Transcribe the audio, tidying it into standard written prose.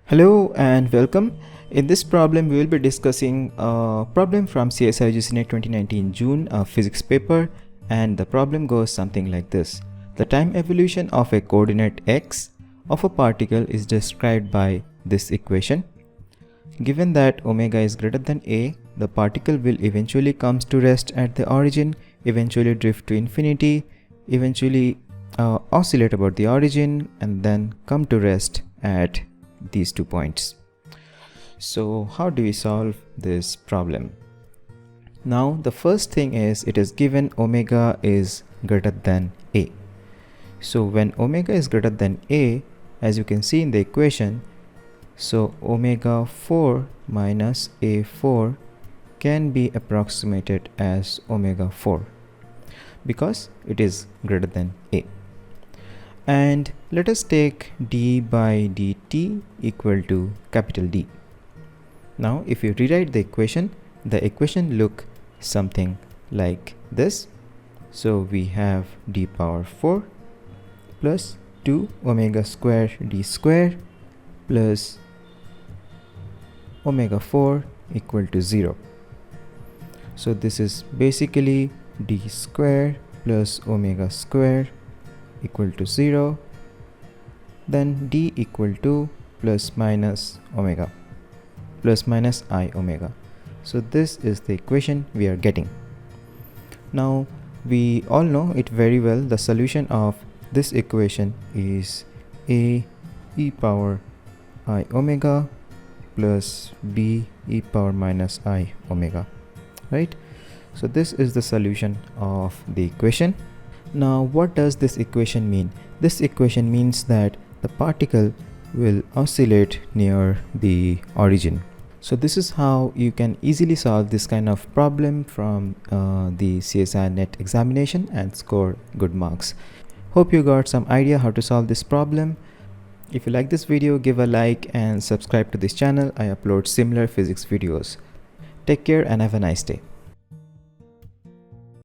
Hello and welcome. In this problem, we will be discussing a problem from CSIR UGC NET 2019 June, a physics paper, and the problem goes something like this. The time evolution of a coordinate x of a particle is described by this equation. Given that omega is greater than a, the particle will eventually comes to rest at the origin, eventually drift to infinity, eventually oscillate about the origin, and then come to rest at these 2 points. So how do we solve this problem? Now the first thing is, it is given omega is greater than a. So when omega is greater than a, as you can see in the equation, so omega 4 minus a4 can be approximated as omega 4 because it is greater than a. And let us take d by dt equal to capital D. Now if you rewrite the equation look something like this. So we have d power 4 plus 2 omega square d square plus omega 4 equal to 0. So this is basically d square plus omega square equal to 0, then d equal to plus minus omega, plus minus I omega. So this is the equation we are getting. Now we all know it very well. The solution of this equation is a e power I omega plus b e power minus I omega, right? So this is the solution of the equation. Now what does this equation mean? This equation means that the particle will oscillate near the origin. So this is how you can easily solve this kind of problem from the CSIR NET examination and score good marks. Hope you got some idea how to solve this problem. If you like this video, give a like and subscribe to this channel. I upload similar physics videos. Take care and have a nice day.